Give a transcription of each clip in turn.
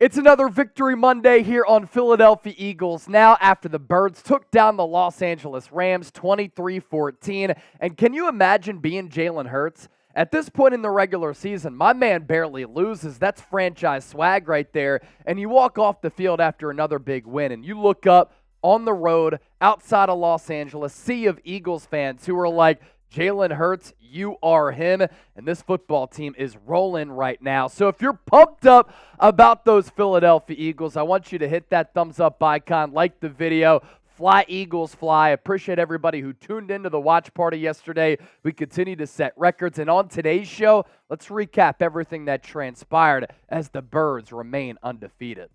It's another Victory Monday here on Philadelphia Eagles now after the Birds took down the Los Angeles Rams 23-14. And can you imagine being Jalen Hurts? At this point in the regular season, my man barely loses. That's franchise swag right there. And you walk off the field after another big win and you look up on the road outside of Los Angeles, sea of Eagles fans who are like, Jalen Hurts, you are him, and this football team is rolling right now. So if you're pumped up about those Philadelphia Eagles, I want you to hit that thumbs up icon, like the video, fly Eagles fly. I appreciate everybody who tuned into the watch party yesterday. We continue to set records, and on today's show, let's recap everything that transpired as the Birds remain undefeated.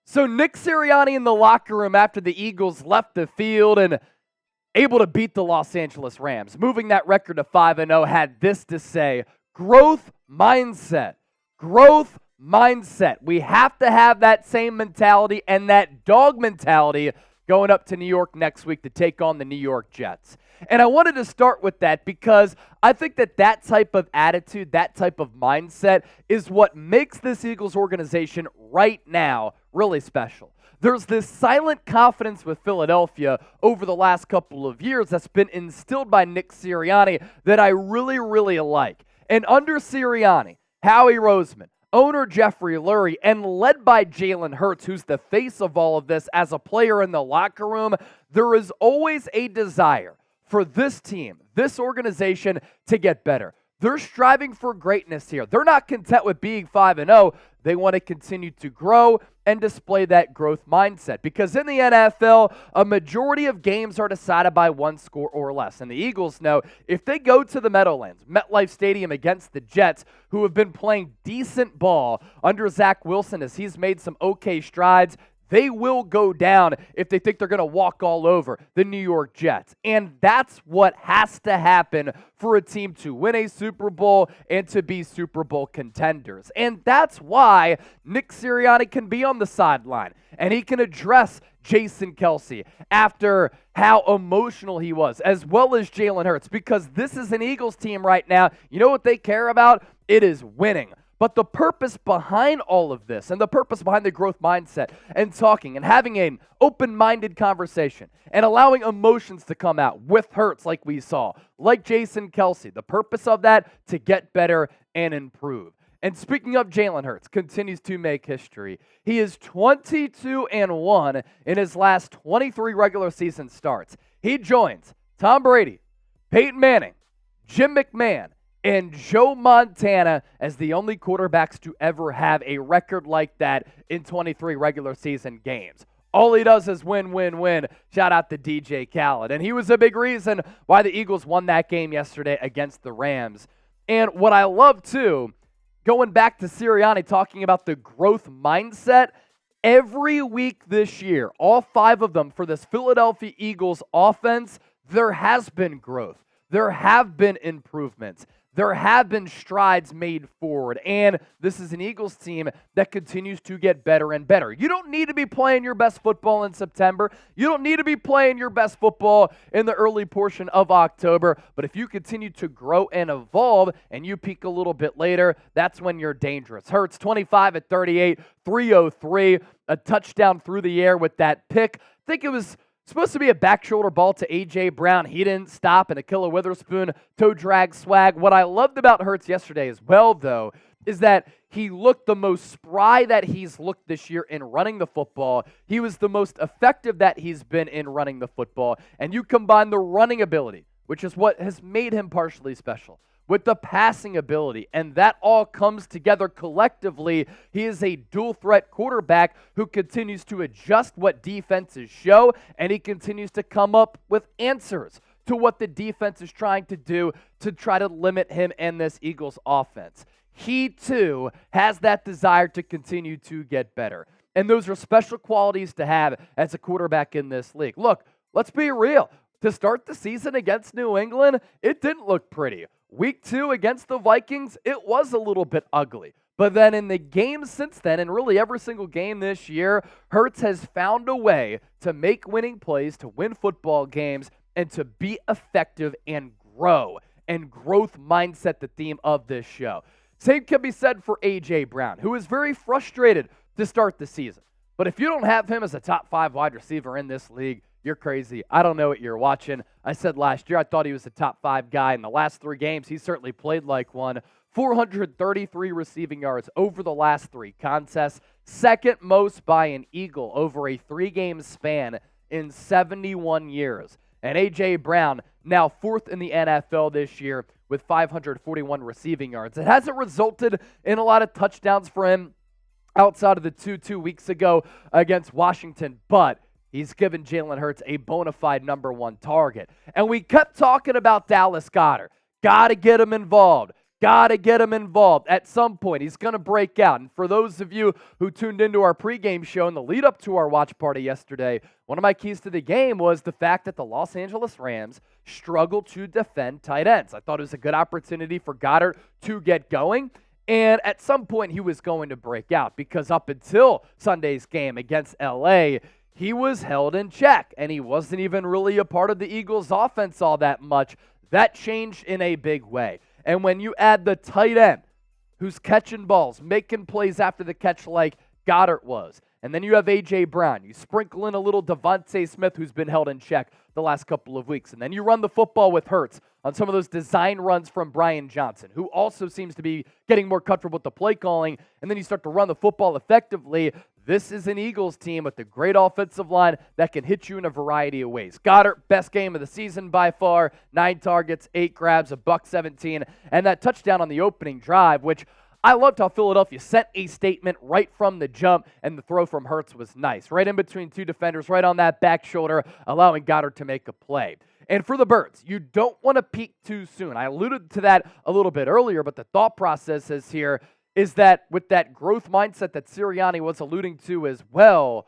So Nick Sirianni in the locker room after the Eagles left the field and able to beat the Los Angeles Rams, moving that record to 5-0, had this to say: growth mindset. Growth mindset. We have to have that same mentality and that dog mentality going up to New York next week to take on the New York Jets. And I wanted to start with that because I think that type of attitude, that type of mindset is what makes this Eagles organization right now really special. There's this silent confidence with Philadelphia over the last couple of years that's been instilled by Nick Sirianni that I really, really like. And under Sirianni, Howie Roseman, owner Jeffrey Lurie, and led by Jalen Hurts, who's the face of all of this as a player in the locker room, there is always a desire for this team, this organization, to get better. They're striving for greatness here. They're not content with being 5-0. They want to continue to grow and display that growth mindset. Because in the NFL, a majority of games are decided by one score or less. And the Eagles know if they go to the Meadowlands, MetLife Stadium, against the Jets, who have been playing decent ball under Zach Wilson as he's made some okay strides, they will go down if they think they're going to walk all over the New York Jets. And that's what has to happen for a team to win a Super Bowl and to be Super Bowl contenders. And that's why Nick Sirianni can be on the sideline and he can address Jason Kelce after how emotional he was, as well as Jalen Hurts, because this is an Eagles team right now. You know what they care about? It is winning. But the purpose behind all of this and the purpose behind the growth mindset and talking and having an open-minded conversation and allowing emotions to come out with Hurts like we saw, like Jason Kelce, the purpose of that to get better and improve. And speaking of Jalen Hurts, continues to make history. He is 22-1 in his last 23 regular season starts. He joins Tom Brady, Peyton Manning, Jim McMahon, and Joe Montana as the only quarterbacks to ever have a record like that in 23 regular season games. All he does is win, win, win. Shout out to DJ Khaled. And he was a big reason why the Eagles won that game yesterday against the Rams. And what I love, too, going back to Sirianni talking about the growth mindset, every week this year, all 5 of them for this Philadelphia Eagles offense, there has been growth. There have been improvements. There have been strides made forward, and this is an Eagles team that continues to get better and better. You don't need to be playing your best football in September. You don't need to be playing your best football in the early portion of October, but if you continue to grow and evolve and you peak a little bit later, that's when you're dangerous. Hurts 25-38, 303, a touchdown through the air with that pick. I think it was supposed to be a back shoulder ball to A.J. Brown. He didn't stop, and Akilla Witherspoon toe drag swag. What I loved about Hurts yesterday as well, though, is that he looked the most spry that he's looked this year in running the football. He was the most effective that he's been in running the football. And you combine the running ability, which is what has made him partially special, with the passing ability, and that all comes together collectively. He is a dual-threat quarterback who continues to adjust what defenses show, and he continues to come up with answers to what the defense is trying to do to try to limit him and this Eagles offense. He, too, has that desire to continue to get better, and those are special qualities to have as a quarterback in this league. Look, let's be real. To start the season against New England, it didn't look pretty. Week 2 against the Vikings, it was a little bit ugly. But then in the games since then, and really every single game this year, Hurts has found a way to make winning plays, to win football games, and to be effective and grow. And growth mindset, the theme of this show. Same can be said for A.J. Brown, who is very frustrated to start the season. But if you don't have him as a top 5 wide receiver in this league, you're crazy. I don't know what you're watching. I said last year I thought he was a top 5 guy. In the last 3 games, he certainly played like one. 433 receiving yards over the last 3 contests. Second most by an Eagle over a 3-game span in 71 years. And A.J. Brown, now 4th in the NFL this year with 541 receiving yards. It hasn't resulted in a lot of touchdowns for him outside of the 2 weeks ago against Washington, but he's given Jalen Hurts a bona fide number 1 target. And we kept talking about Dallas Goedert. Got to get him involved. Got to get him involved. At some point, he's going to break out. And for those of you who tuned into our pregame show in the lead up to our watch party yesterday, one of my keys to the game was the fact that the Los Angeles Rams struggle to defend tight ends. I thought it was a good opportunity for Goedert to get going. And at some point, he was going to break out because up until Sunday's game against L.A., he was held in check, and he wasn't even really a part of the Eagles' offense all that much. That changed in a big way. And when you add the tight end who's catching balls, making plays after the catch like Goedert was, and then you have A.J. Brown, you sprinkle in a little Devontae Smith who's been held in check the last couple of weeks, and then you run the football with Hurts on some of those design runs from Brian Johnson, who also seems to be getting more comfortable with the play calling, and then you start to run the football effectively. This is an Eagles team with a great offensive line that can hit you in a variety of ways. Goedert, best game of the season by far, 9 targets, 8 grabs, $117, and that touchdown on the opening drive, which I loved how Philadelphia sent a statement right from the jump, and the throw from Hurts was nice. Right in between 2 defenders, right on that back shoulder, allowing Goedert to make a play. And for the Birds, you don't want to peak too soon. I alluded to that a little bit earlier, but the thought process is here is that with that growth mindset that Sirianni was alluding to as well,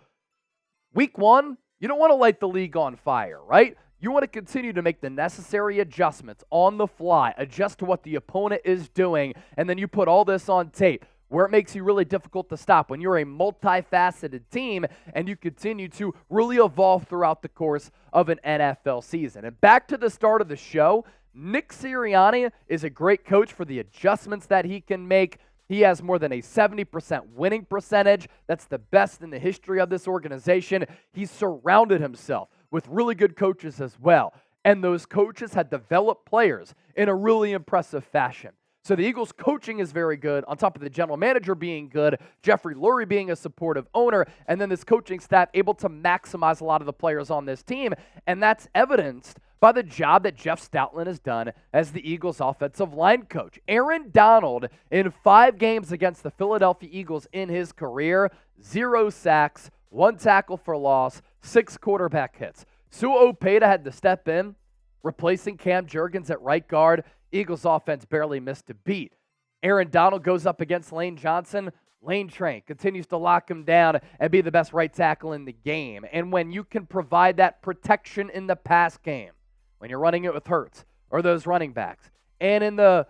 week 1, you don't want to light the league on fire, right? You want to continue to make the necessary adjustments on the fly, adjust to what the opponent is doing, and then you put all this on tape where it makes you really difficult to stop when you're a multifaceted team and you continue to really evolve throughout the course of an NFL season. And back to the start of the show, Nick Sirianni is a great coach for the adjustments that he can make. He has more than a 70% winning percentage. That's the best in the history of this organization. He's surrounded himself with really good coaches as well. And those coaches had developed players in a really impressive fashion. So the Eagles' coaching is very good, on top of the general manager being good, Jeffrey Lurie being a supportive owner, and then this coaching staff able to maximize a lot of the players on this team. And that's evidenced by the job that Jeff Stoutland has done as the Eagles' offensive line coach. Aaron Donald, in 5 games against the Philadelphia Eagles in his career, 0 sacks, 1 tackle for loss, 6 quarterback hits. Sua Opeta had to step in, replacing Cam Jurgens at right guard. Eagles' offense barely missed a beat. Aaron Donald goes up against Lane Johnson. Lane Train continues to lock him down and be the best right tackle in the game. And when you can provide that protection in the pass game, when you're running it with Hurts or those running backs, and in the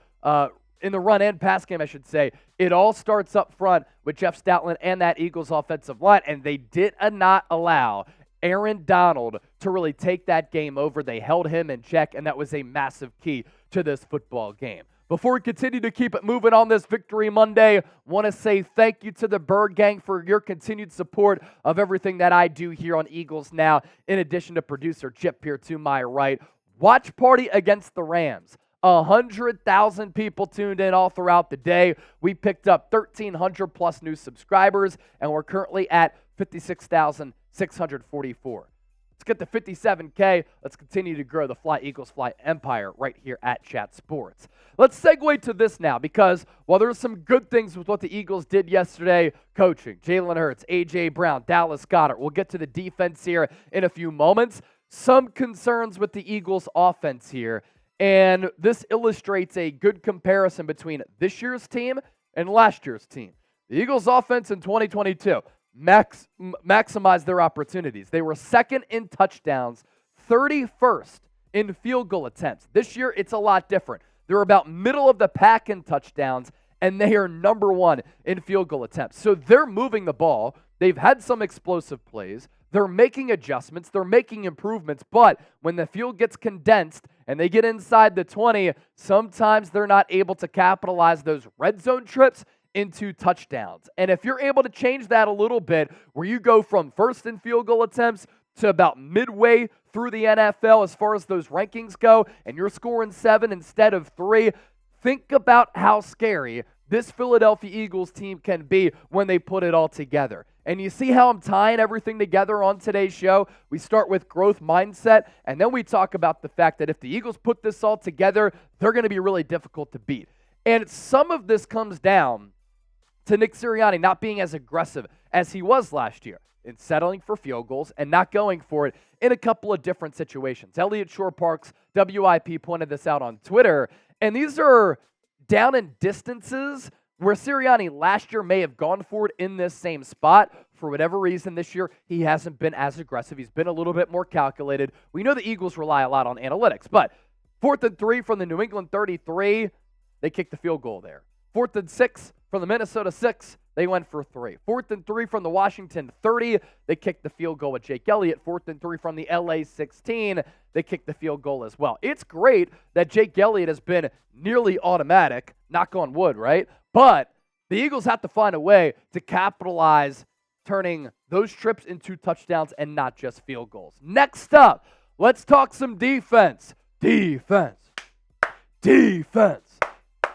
run and pass game, I should say, it all starts up front with Jeff Stoutland and that Eagles offensive line, and they did not allow Aaron Donald to really take that game over. They held him in check, and that was a massive key to this football game. Before we continue to keep it moving on this Victory Monday, want to say thank you to the Bird Gang for your continued support of everything that I do here on Eagles Now, in addition to producer Chip here to my right. Watch party against the Rams. 100,000 people tuned in all throughout the day. We picked up 1,300 plus new subscribers, and we're currently at 56,644. Let's get to 57K. Let's continue to grow the Fly Eagles Fly empire right here at Chat Sports. Let's segue to this now, because while there's some good things with what the Eagles did yesterday, coaching, Jalen Hurts, A.J. Brown, Dallas Goedert, we'll get to the defense here in a few moments. Some concerns with the Eagles offense here, and this illustrates a good comparison between this year's team and last year's team. The Eagles offense in 2022 maximized their opportunities. They were second in touchdowns, 31st in field goal attempts. This year, it's a lot different. They're about middle of the pack in touchdowns, and they are number 1 in field goal attempts. So they're moving the ball. They've had some explosive plays. they're making adjustments, they're making improvements, but when the field gets condensed and they get inside the 20, sometimes they're not able to capitalize those red zone trips into touchdowns. And if you're able to change that a little bit, where you go from first and field goal attempts to about midway through the NFL as far as those rankings go, and you're scoring 7 instead of 3, think about how scary this Philadelphia Eagles team can be when they put it all together. And you see how I'm tying everything together on today's show? We start with growth mindset, and then we talk about the fact that if the Eagles put this all together, they're going to be really difficult to beat. And some of this comes down to Nick Sirianni not being as aggressive as he was last year in settling for field goals and not going for it in a couple of different situations. Elliott Shore-Parks, WIP, pointed this out on Twitter, and these are down in distances where Sirianni last year may have gone for it in this same spot. For whatever reason this year, he hasn't been as aggressive. He's been a little bit more calculated. We know the Eagles rely a lot on analytics, but 4th and 3 from the New England 33, they kicked the field goal there. 4th and 6 from the Minnesota 6, they went for 3. 4th and 3 from the Washington 30, they kicked the field goal with Jake Elliott. 4th and 3 from the LA 16, they kicked the field goal as well. It's great that Jake Elliott has been nearly automatic, knock on wood, right? But the Eagles have to find a way to capitalize, turning those trips into touchdowns and not just field goals. Next up, let's talk some defense. Defense.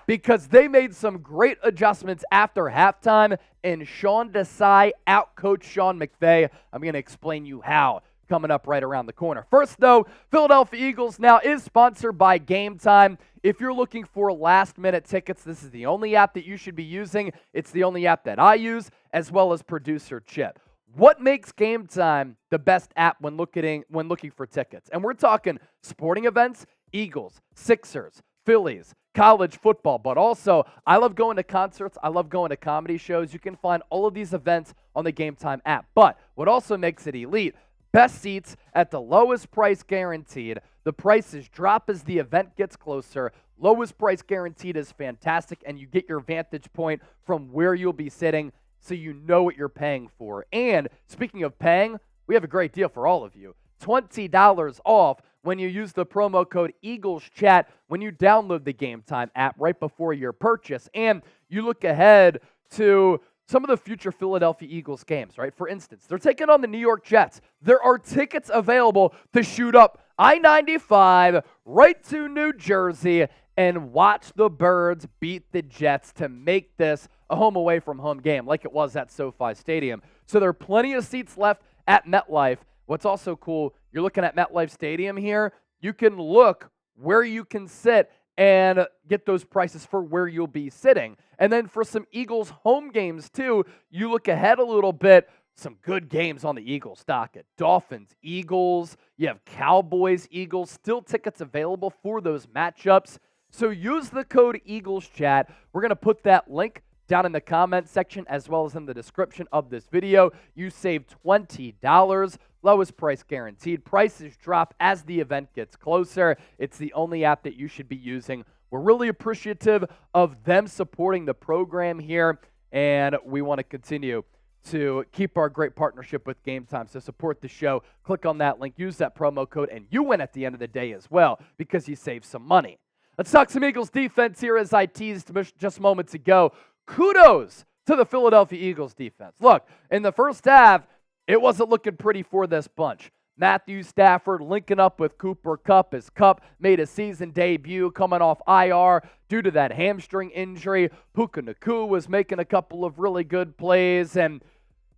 Because they made some great adjustments after halftime, and Sean Desai outcoached Sean McVay. I'm going to explain you how coming up right around the corner. First, though, Philadelphia Eagles now is sponsored by GameTime. If you're looking for last-minute tickets, this is the only app that you should be using. It's the only app that I use, as well as producer Chip. What makes GameTime the best app when looking for tickets? And we're talking sporting events, Eagles, Sixers, Phillies, college football, but also I love going to concerts. I love going to comedy shows. You can find all of these events on the GameTime app. But what also makes it elite, best seats at the lowest price guaranteed. The prices drop as the event gets closer. Lowest price guaranteed is fantastic, and you get your vantage point from where you'll be sitting so you know what you're paying for. And speaking of paying, we have a great deal for all of you. $20 off when you use the promo code EaglesChat when you download the GameTime app right before your purchase. And you look ahead to some of the future Philadelphia Eagles games, right? For instance, they're taking on the New York Jets. There are tickets available to shoot up I-95 right to New Jersey and watch the Birds beat the Jets to make this a home away from home game like it was at SoFi Stadium. So there are plenty of seats left at MetLife. What's also cool, you're looking at MetLife Stadium here. You can look where you can sit and get those prices for where you'll be sitting. And then for some Eagles home games too, you look ahead a little bit, some good games on the Eagles docket. Dolphins, Eagles, you have Cowboys, Eagles, still tickets available for those matchups. So use the code EaglesChat. We're going to put that link down in the comment section as well as in the description of this video. You save $20, lowest price guaranteed. Prices drop as the event gets closer. It's the only app that you should be using. We're really appreciative of them supporting the program here, and we want to continue to keep our great partnership with GameTime. So support the show. Click on that link, use that promo code, and you win at the end of the day as well because you save some money. Let's talk some Eagles defense here as I teased just moments ago. Kudos to the Philadelphia Eagles defense. Look, in the first half, it wasn't looking pretty for this bunch. Matthew Stafford linking up with Cooper Kupp as Kupp made a season debut coming off IR due to that hamstring injury. Puka Nacua was making a couple of really good plays, and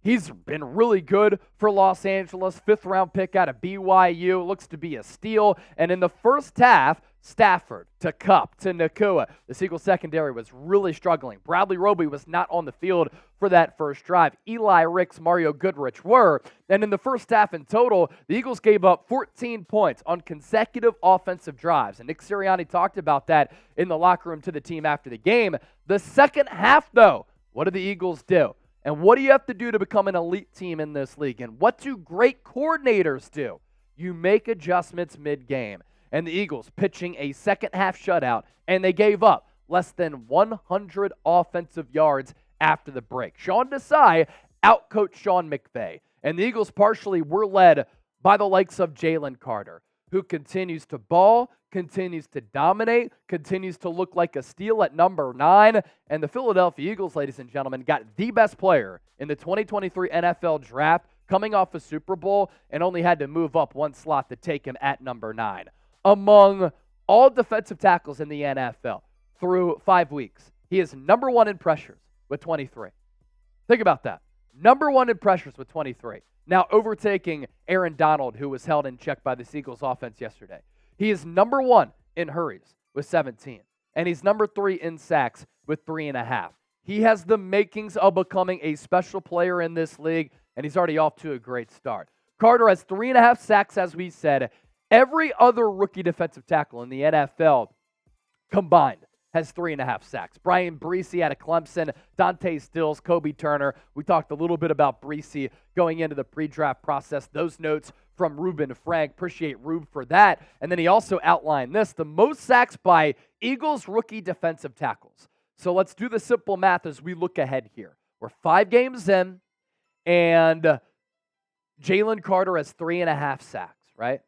he's been really good for Los Angeles. 5th-round pick out of BYU. Looks to be a steal. And in the first half, Stafford to Kupp to Nacua. The Eagles secondary was really struggling. Bradley Roby was not on the field for that first drive. Eli Ricks, Mario Goodrich were. And in the first half in total, the Eagles gave up 14 points on consecutive offensive drives. And Nick Sirianni talked about that in the locker room to the team after the game. The second half, though, what did the Eagles do? And what do you have to do to become an elite team in this league? And what do great coordinators do? You make adjustments mid-game. And the Eagles pitching a second-half shutout, and they gave up less than 100 offensive yards after the break. Sean Desai outcoached Sean McVay. And the Eagles partially were led by the likes of Jalen Carter, who continues to ball, continues to dominate, continues to look like a steal at number 9. And the Philadelphia Eagles, ladies and gentlemen, got the best player in the 2023 NFL Draft coming off a Super Bowl and only had to move up one slot to take him at number 9. Among all defensive tackles in the NFL through 5 weeks, he is number 1 in pressures with 23. Think about that. Number 1 in pressures with 23. Now overtaking Aaron Donald, who was held in check by the Eagles offense yesterday. He is number 1 in hurries with 17. And he's number 3 in sacks with 3.5. He has the makings of becoming a special player in this league, and he's already off to a great start. Carter has 3.5 sacks, as we said. Every other rookie defensive tackle in the NFL combined has 3.5 sacks. Brian Breesy out of Clemson, Dante Stills, Kobe Turner. We talked a little bit about Breesy going into the pre-draft process. Those notes from Ruben Frank. Appreciate Rube for that. And then he also outlined this, the most sacks by Eagles rookie defensive tackles. So let's do the simple math as we look ahead here. We're 5 games in, and Jalen Carter has 3.5 sacks, right?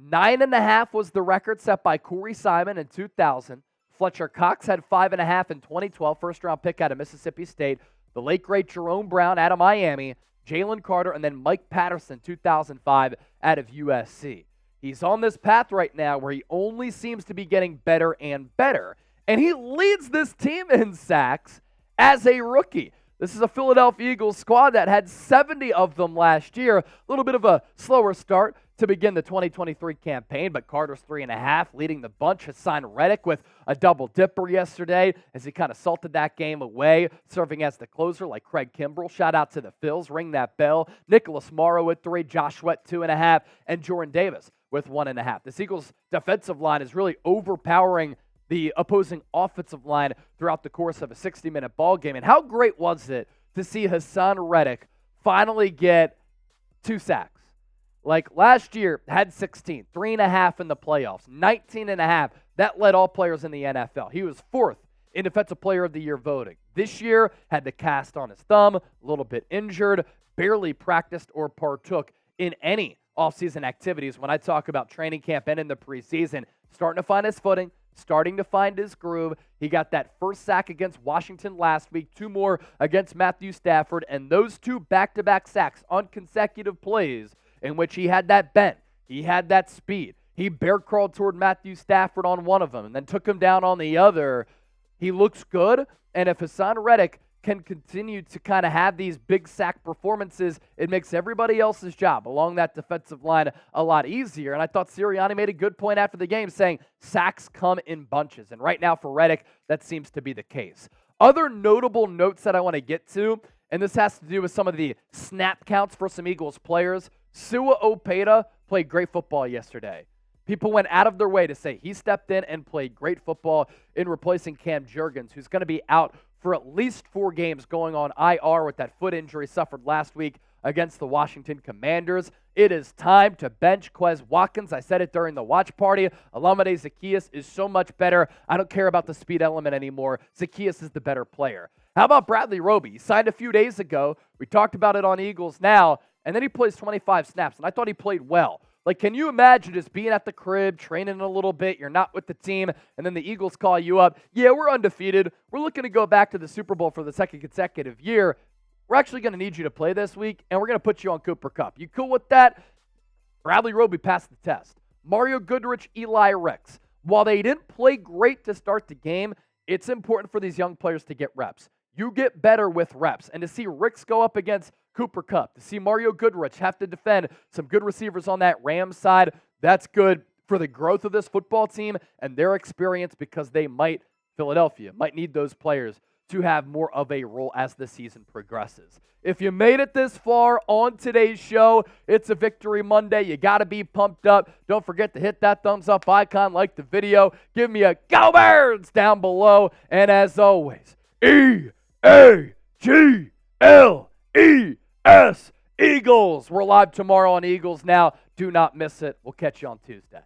9.5 was the record set by Corey Simon in 2000. Fletcher Cox had 5.5 in 2012, first-round pick out of Mississippi State. The late, great Jerome Brown out of Miami. Jalen Carter, and then Mike Patterson, 2005, out of USC. He's on this path right now where he only seems to be getting better and better. And he leads this team in sacks as a rookie. This is a Philadelphia Eagles squad that had 70 of them last year. A little bit of a slower start to begin the 2023 campaign, but Carter's 3.5 leading the bunch. Hassan Reddick with a double-dipper yesterday as he kind of salted that game away, serving as the closer like Craig Kimbrell. Shout out to the Phils. Ring that bell. Nicholas Morrow with 3, Josh Sweat 2.5, and Jordan Davis with 1.5. This Eagles defensive line is really overpowering the opposing offensive line throughout the course of a 60-minute ball game. And how great was it to see Hassan Reddick finally get 2 sacks? Like last year, had 16, 3.5 in the playoffs, 19.5. That led all players in the NFL. He was 4th in Defensive Player of the Year voting. This year, had the cast on his thumb, a little bit injured, barely practiced or partook in any offseason activities. When I talk about training camp and in the preseason, starting to find his footing, starting to find his groove. He got that first sack against Washington last week, 2 more against Matthew Stafford, and those 2 back-to-back sacks on consecutive plays in which he had that bent, he had that speed. He bear crawled toward Matthew Stafford on one of them and then took him down on the other. He looks good, and if Hassan Reddick can continue to kind of have these big sack performances, it makes everybody else's job along that defensive line a lot easier. And I thought Sirianni made a good point after the game saying sacks come in bunches. And right now for Reddick, that seems to be the case. Other notable notes that I want to get to, and this has to do with some of the snap counts for some Eagles players. Sua Opeta played great football yesterday. People went out of their way to say he stepped in and played great football in replacing Cam Jurgens, who's going to be out for at least 4 games going on IR with that foot injury suffered last week against the Washington Commanders. It is time to bench Quez Watkins. I said it during the watch party. Olamide Zaccheaus is so much better. I don't care about the speed element anymore. Zaccheaus is the better player. How about Bradley Roby? He signed a few days ago. We talked about it on Eagles Now, and then he plays 25 snaps, and I thought he played well. Like, can you imagine just being at the crib, training a little bit, you're not with the team, and then the Eagles call you up, yeah, we're undefeated, we're looking to go back to the Super Bowl for the 2nd consecutive year, we're actually going to need you to play this week, and we're going to put you on Cooper Kupp. You cool with that? Bradley Roby passed the test. Mario Goodrich, Eli Ricks. While they didn't play great to start the game, it's important for these young players to get reps. You get better with reps, and to see Ricks go up against Cooper Kupp, to see Mario Goodrich have to defend some good receivers on that Rams side, that's good for the growth of this football team and their experience because Philadelphia might need those players to have more of a role as the season progresses. If you made it this far on today's show, it's a Victory Monday. You got to be pumped up. Don't forget to hit that thumbs up icon, like the video. Give me a Go Birds down below. And as always, EAGLES, Eagles. We're live tomorrow on Eagles Now. Do not miss it. We'll catch you on Tuesday.